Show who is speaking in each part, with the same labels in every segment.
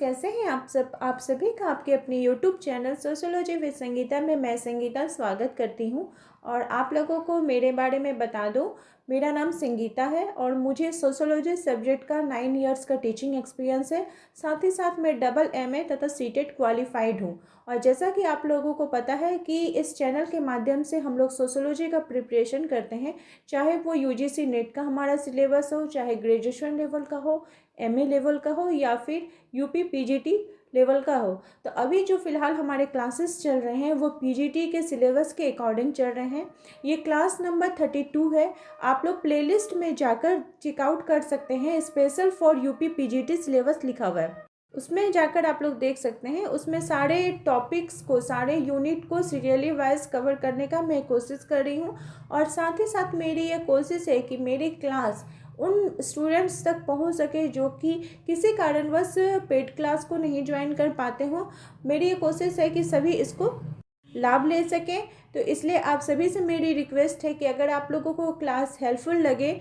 Speaker 1: कैसे हैं आप सभी का आपके अपने YouTube channel sociology with Sangeeta में मैं संगीता स्वागत करती हूं। और आप लोगों को मेरे बारे में बता दूं, मेरा नाम संगीता है और मुझे सोशियोलॉजी सब्जेक्ट का 9 इयर्स का टीचिंग एक्सपीरियंस है। साथ ही साथ मैं डबल एमए तथा सीटेट क्वालिफाइड हूँ। और जैसा कि आप लोगों को पता है कि इस चैनल के माध्यम से हम लोग सोशियोलॉजी का प्रिपरेशन करते हैं, चाहे वो यूजीसी नेट का हमारा सिलेबस हो, चाहे ग्रेजुएशन लेवल का हो, एमए लेवल का हो या फिर यूपी पीजीटी लेवल का हो। तो अभी जो फ़िलहाल हमारे क्लासेस चल रहे हैं वो पीजीटी के सिलेबस के अकॉर्डिंग चल रहे हैं। ये क्लास नंबर 32 है। आप लोग प्लेलिस्ट में जाकर चेकआउट कर सकते हैं, special for UP PGT syllabus लिखा हुआ है, उसमें जाकर आप लोग देख सकते हैं। उसमें सारे टॉपिक्स को, सारे यूनिट को सीरियली वाइज कवर करने का मैं कोशिश कर रही हूँ। और साथ ही साथ मेरी ये कोशिश है कि मेरी क्लास उन स्टूडेंट्स तक पहुंच सके जो कि किसी कारणवश पेड क्लास को नहीं ज्वाइन कर पाते हों। मेरी ये कोशिश है कि सभी इसको लाभ ले सकें। तो इसलिए आप सभी से मेरी रिक्वेस्ट है कि अगर आप लोगों को क्लास हेल्पफुल लगे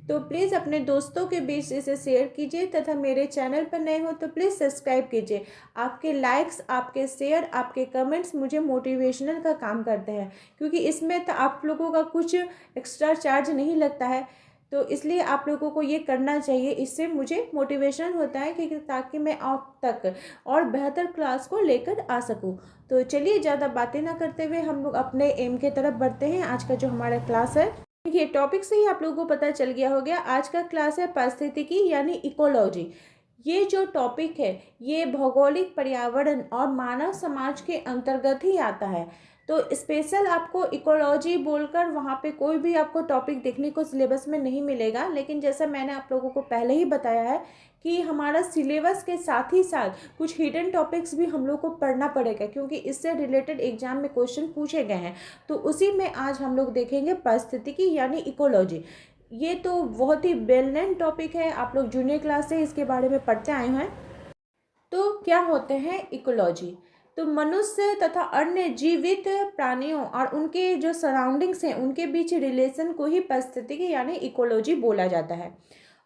Speaker 1: तो प्लीज़ अपने दोस्तों के बीच इसे शेयर कीजिए तथा मेरे चैनल पर नए हो तो प्लीज़ सब्सक्राइब कीजिए। आपके लाइक्स, आपके शेयर, आपके कमेंट्स मुझे मोटिवेशनल का काम करते हैं, क्योंकि इसमें तो आप लोगों का कुछ एक्स्ट्रा चार्ज नहीं लगता है। तो इसलिए आप लोगों को ये करना चाहिए, इससे मुझे मोटिवेशन होता है कि ताकि मैं आप तक और बेहतर क्लास को लेकर आ सकूं। तो चलिए ज़्यादा बातें ना करते हुए हम लोग अपने एम के तरफ बढ़ते हैं। आज का जो हमारा क्लास है, देखिए टॉपिक से ही आप लोगों को पता चल गया हो गया। आज का क्लास है पारिस्थितिकी यानी इकोलॉजी। ये जो टॉपिक है ये भौगोलिक, पर्यावरण और मानव समाज के अंतर्गत ही आता है। तो स्पेशल आपको इकोलॉजी बोलकर वहाँ पे कोई भी आपको टॉपिक देखने को सिलेबस में नहीं मिलेगा, लेकिन जैसा मैंने आप लोगों को पहले ही बताया है कि हमारा सिलेबस के साथ ही साथ कुछ हिडन टॉपिक्स भी हम लोग को पढ़ना पड़ेगा, क्योंकि इससे रिलेटेड एग्जाम में क्वेश्चन पूछे गए हैं। तो उसी में आज हम लोग देखेंगे पारिस्थितिकी यानी इकोलॉजी। ये तो बहुत ही वेल नोन टॉपिक है, आप लोग जूनियर क्लास से इसके बारे में पढ़ते आए हैं। तो क्या होते हैं इकोलॉजी? तो मनुष्य तथा अन्य जीवित प्राणियों और उनके जो सराउंडिंग्स हैं उनके बीच रिलेशन को ही पारिस्थितिकी यानी इकोलॉजी बोला जाता है।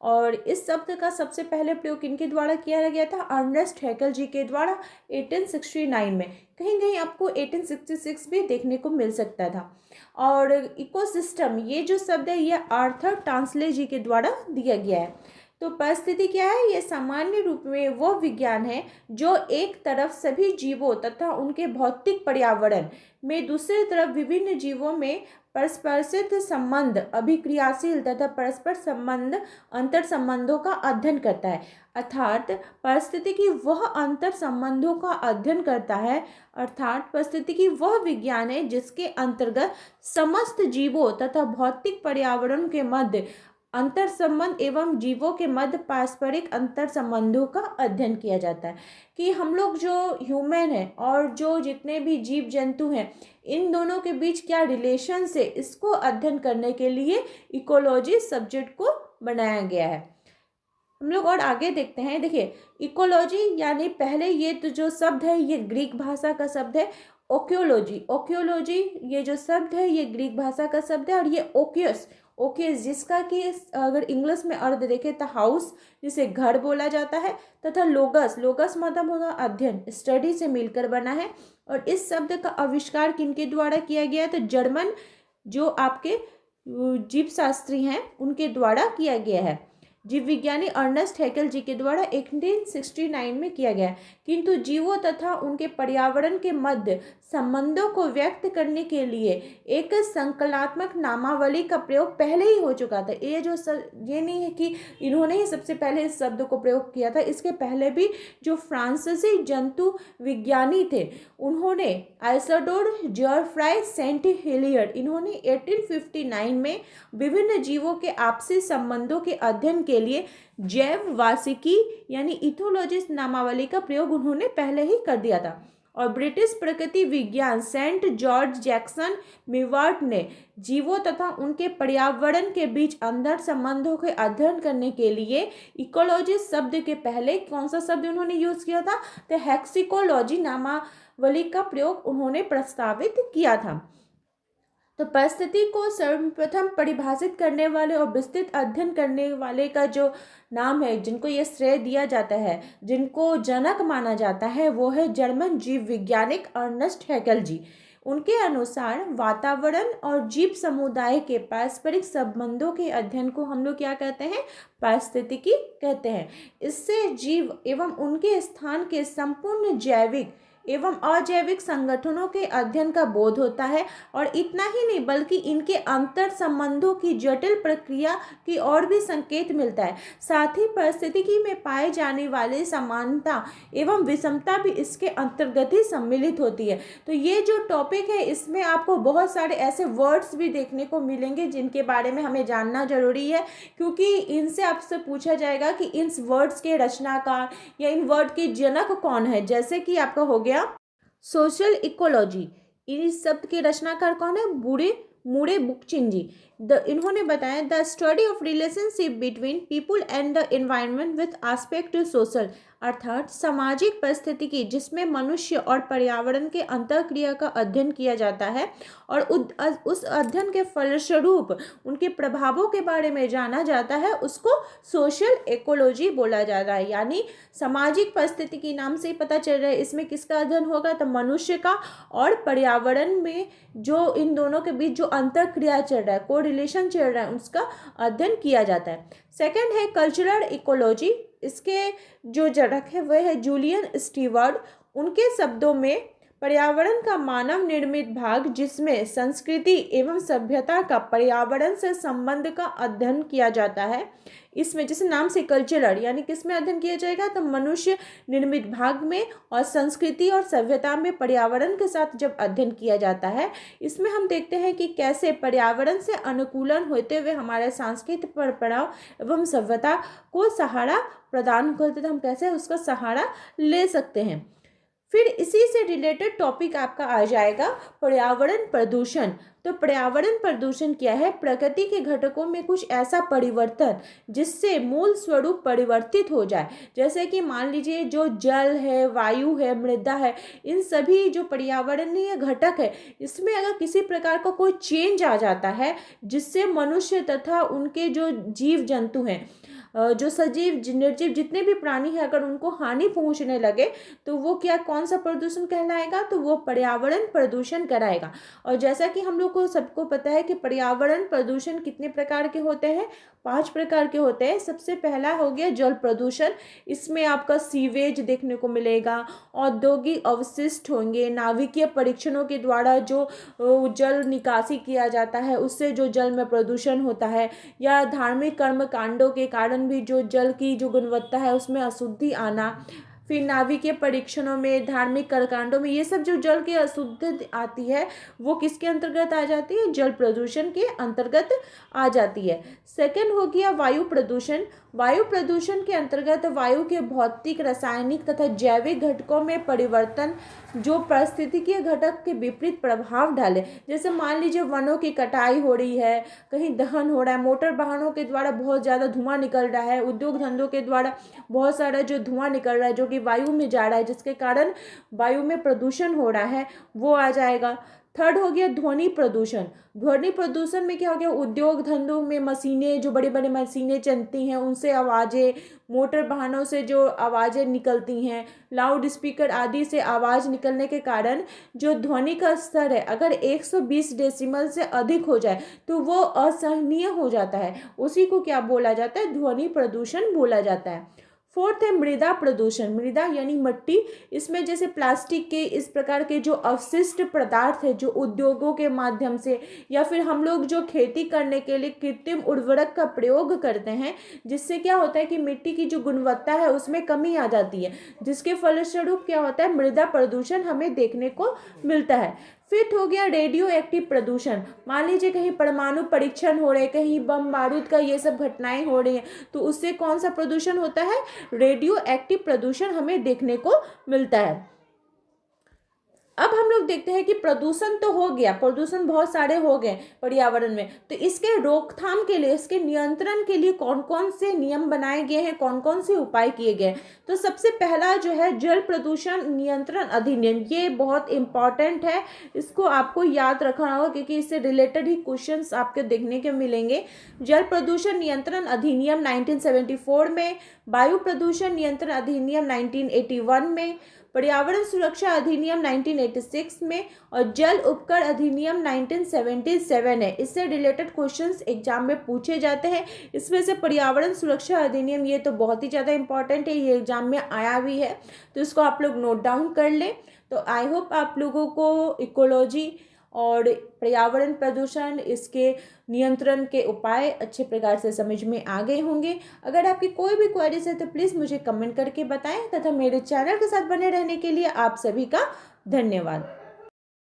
Speaker 1: और इस शब्द का सबसे पहले प्रयोग किनके द्वारा किया गया था? अर्नेस्ट हैकेल जी के द्वारा 1869 में। कहीं कहीं आपको 1866 भी देखने को मिल सकता था। और इकोसिस्टम ये जो शब्द है ये आर्थर टांसले जी के द्वारा दिया गया है। तो परिस्थिति क्या है? ये सामान्य रूप में वो विज्ञान है जो एक तरफ सभी जीवों तथा उनके भौतिक पर्यावरण में, दूसरी तरफ विभिन्न जीवों में परस्परित संबंध, अभिक्रियाशील तथा परस्पर संबंध, अंतर संबंधों का अध्ययन करता है। अर्थात परिस्थितिकी वह अंतर संबंधों का अध्ययन करता है, अर्थात परिस्थितिकी वह विज्ञान है जिसके अंतर्गत समस्त जीवों तथा भौतिक पर्यावरण के मध्य अंतर संबंध एवं जीवों के मध्य पारस्परिक अंतर संबंधों का अध्ययन किया जाता है। कि हम लोग जो ह्यूमन है और जो जितने भी जीव जंतु हैं, इन दोनों के बीच क्या रिलेशन है, इसको अध्ययन करने के लिए इकोलॉजी सब्जेक्ट को बनाया गया है। हम लोग और आगे देखते हैं। देखिए इकोलॉजी यानी पहले ये तो जो शब्द है ये ग्रीक भाषा का शब्द है। ओक्योलॉजी, ओक्योलॉजी ये जो शब्द है ये ग्रीक भाषा का शब्द है। और ये ओकियस, ओकियस जिसका कि अगर इंग्लिश में अर्थ देखें तो हाउस, जिसे घर बोला जाता है, तथा लोगस, लोगस मतलब होगा अध्ययन, स्टडी से मिलकर बना है। और इस शब्द का आविष्कार किनके द्वारा किया गया है? तो जर्मन जो आपके जीव शास्त्री हैं उनके द्वारा किया गया है। जीव विज्ञानी अर्नेस्ट हैकेल जी के द्वारा 1869 में किया गया। किंतु जीवों तथा उनके पर्यावरण के मध्य संबंधों को व्यक्त करने के लिए एक संकलात्मक नामावली का प्रयोग पहले ही हो चुका था। ये नहीं है कि इन्होंने ही सबसे पहले इस शब्द को प्रयोग किया था, इसके पहले भी जो फ्रांसीसी जंतु विज्ञानी थे उन्होंने, आइसोडोर जॉर्फ्राई सेंट हिलियर्ड, इन्होंने 1859 में विभिन्न जीवों के आपसी संबंधों के अध्ययन के लिए जैव वार्षिकी यानी इथोलॉजिस्ट नामावली का प्रयोग उन्होंने पहले ही कर दिया था। और ब्रिटिश प्रकृति विज्ञान सेंट जॉर्ज जैक्सन मिवार्ट ने जीवों तथा उनके पर्यावरण के बीच अंतर संबंधों के अध्ययन करने के लिए इकोलॉजी शब्द के पहले कौन सा शब्द उन्होंने यूज किया था? तो हेक्सिकोलॉजी नामावली का प्रयोग उन्होंने प्रस्तावित किया था। तो परिस्थिति को सर्वप्रथम परिभाषित करने वाले और विस्तृत अध्ययन करने वाले का जो नाम है, जिनको ये श्रेय दिया जाता है, जिनको जनक माना जाता है, वो है जर्मन जीव वैज्ञानिक अर्नेस्ट हैकेल जी। उनके अनुसार वातावरण और जीव समुदाय के पारस्परिक संबंधों के अध्ययन को हम लोग क्या कहते हैं, पारिस्थितिकी कहते हैं। इससे जीव एवं उनके स्थान के संपूर्ण जैविक एवं अजैविक संगठनों के अध्ययन का बोध होता है, और इतना ही नहीं बल्कि इनके अंतर संबंधों की जटिल प्रक्रिया की ओर भी संकेत मिलता है। साथ ही परिस्थितिकी में पाए जाने वाले समानता एवं विषमता भी इसके अंतर्गत ही सम्मिलित होती है। तो ये जो टॉपिक है, इसमें आपको बहुत सारे ऐसे वर्ड्स भी देखने को मिलेंगे जिनके बारे में हमें जानना जरूरी है, क्योंकि इनसे आपसे पूछा जाएगा कि इन वर्ड्स के रचनाकार या इन वर्ड के जनक कौन है। जैसे कि आपका हो गया सोशल इकोलॉजी, इस शब्द के रचनाकार कौन है, मुरे बुकचिन जी। इन्होंने बताया the study of relationship between people and the environment with aspect social, अर्थात सामाजिक परिस्थितिकी जिसमें मनुष्य और पर्यावरण के अंतःक्रिया का अध्ययन किया जाता है, और उस अध्ययन के फलस्वरूप उनके प्रभावों के बारे में जाना जाता है, उसको सोशल इकोलॉजी बोला जाता है। यानी सामाजिक परिस्थितिकी नाम से ही पता चल रहा है इसमें किसका अध्ययन होगा, तो मनुष्य का और पर्यावरण में जो इन दोनों के बीच जो अंतःक्रिया चल रहा है, को रिलेशन चल रहा है, उसका अध्ययन किया जाता है। सेकंड है कल्चरल इकोलॉजी, इसके जो जनक है वह है जूलियन स्टीवर्ड। उनके शब्दों में पर्यावरण का मानव निर्मित भाग जिसमें संस्कृति एवं सभ्यता का पर्यावरण से संबंध का अध्ययन किया जाता है, इसमें जैसे नाम से कल्चरल यानी किसमें अध्ययन किया जाएगा, तो मनुष्य निर्मित भाग में, और संस्कृति और सभ्यता में पर्यावरण के साथ जब अध्ययन किया जाता है, इसमें हम देखते हैं कि कैसे पर्यावरण से अनुकूलन होते हुए हमारे सांस्कृतिक परंपराओं एवं सभ्यता को सहारा प्रदान करते थे, हम कैसे उसका सहारा ले सकते हैं। फिर इसी से रिलेटेड टॉपिक आपका आ जाएगा पर्यावरण प्रदूषण। तो पर्यावरण प्रदूषण क्या है, प्रकृति के घटकों में कुछ ऐसा परिवर्तन जिससे मूल स्वरूप परिवर्तित हो जाए। जैसे कि मान लीजिए जो जल है, वायु है, मृदा है, इन सभी जो पर्यावरणीय घटक है, इसमें अगर किसी प्रकार का कोई चेंज आ जाता है जिससे मनुष्य तथा उनके जो जीव जंतु हैं, जो सजीव निर्जीव जितने भी प्राणी हैं, अगर उनको हानि पहुंचने लगे तो वो क्या, कौन सा प्रदूषण कहलाएगा, तो वो पर्यावरण प्रदूषण कराएगा। और जैसा कि हम लोग को सबको पता है कि पर्यावरण प्रदूषण कितने प्रकार के होते हैं, 5 प्रकार के होते हैं। सबसे पहला हो गया जल प्रदूषण, इसमें आपका सीवेज देखने को मिलेगा, औद्योगिक अवशिष्ट होंगे, नाभिकीय परीक्षणों के द्वारा जो जल निकासी किया जाता है उससे जो जल में प्रदूषण होता है, या धार्मिक कर्म कांडों के कारण भी जो जल की जो गुणवत्ता है उसमें अशुद्धि आना। फिर नाभिकीय परीक्षणों में, धार्मिक कर्मकांडों में, ये सब जो जल की अशुद्धि आती है वो किसके अंतर्गत आ जाती है, जल प्रदूषण के अंतर्गत आ जाती है। सेकंड हो गया वायु प्रदूषण। वायु प्रदूषण के अंतर्गत वायु के भौतिक, रासायनिक तथा जैविक घटकों में परिवर्तन जो पारिस्थितिकीय घटक के विपरीत प्रभाव डाले। जैसे मान लीजिए वनों की कटाई हो रही है, कहीं दहन हो रहा है, मोटर वाहनों के द्वारा बहुत ज़्यादा धुआं निकल रहा है, उद्योग धंधों के द्वारा बहुत सारा जो धुआं निकल रहा है जो कि वायु में जा रहा है, जिसके कारण वायु में प्रदूषण हो रहा है, वो आ जाएगा। थर्ड हो गया ध्वनि प्रदूषण। ध्वनि प्रदूषण में क्या हो गया, उद्योग धंधों में मशीनें, जो बड़ी बड़ी मशीनें चलती हैं उनसे आवाज़ें, मोटर वाहनों से जो आवाज़ें निकलती हैं, लाउड स्पीकर आदि से आवाज़ निकलने के कारण जो ध्वनि का स्तर है अगर 120 डेसिमल से अधिक हो जाए तो वो असहनीय हो जाता है, उसी को क्या बोला जाता है, ध्वनि प्रदूषण बोला जाता है। फोर्थ है मृदा प्रदूषण। मृदा यानी मिट्टी, इसमें जैसे प्लास्टिक के इस प्रकार के जो अवशिष्ट पदार्थ है जो उद्योगों के माध्यम से या फिर हम लोग जो खेती करने के लिए कृत्रिम उर्वरक का प्रयोग करते हैं, जिससे क्या होता है कि मिट्टी की जो गुणवत्ता है उसमें कमी आ जाती है, जिसके फलस्वरूप क्या होता है, मृदा प्रदूषण हमें देखने को मिलता है। फिफ्थ हो गया रेडियो एक्टिव प्रदूषण। मान लीजिए कहीं परमाणु परीक्षण हो रहे, कहीं बम बारूद का ये सब घटनाएं हो रही हैं, तो उससे कौन सा प्रदूषण होता है, रेडियो एक्टिव प्रदूषण हमें देखने को मिलता है। अब हम लोग देखते हैं कि प्रदूषण तो हो गया, प्रदूषण बहुत सारे हो गए पर्यावरण में, तो इसके रोकथाम के लिए, इसके नियंत्रण के लिए कौन कौन से नियम बनाए गए हैं, कौन कौन से उपाय किए गए हैं। तो सबसे पहला जो है जल प्रदूषण नियंत्रण अधिनियम, ये बहुत इंपॉर्टेंट है, इसको आपको याद रखना होगा क्योंकि इससे रिलेटेड ही क्वेश्चंस आपके देखने के मिलेंगे। जल प्रदूषण नियंत्रण अधिनियम 1974 में, वायु प्रदूषण नियंत्रण अधिनियम 1981 में, पर्यावरण सुरक्षा अधिनियम 1986 में, और जल उपकर अधिनियम 1977 है। इससे रिलेटेड क्वेश्चंस एग्जाम में पूछे जाते हैं। इसमें से पर्यावरण सुरक्षा अधिनियम ये तो बहुत ही ज़्यादा इंपॉर्टेंट है, ये एग्जाम में आया भी है, तो इसको आप लोग नोट डाउन कर लें। तो आई होप आप लोगों को इकोलॉजी और पर्यावरण प्रदूषण, इसके नियंत्रण के उपाय अच्छे प्रकार से समझ में आ गए होंगे। अगर आपकी कोई भी क्वेरीज है तो प्लीज़ मुझे कमेंट करके बताएं, तथा मेरे चैनल के साथ बने रहने के लिए आप सभी का धन्यवाद।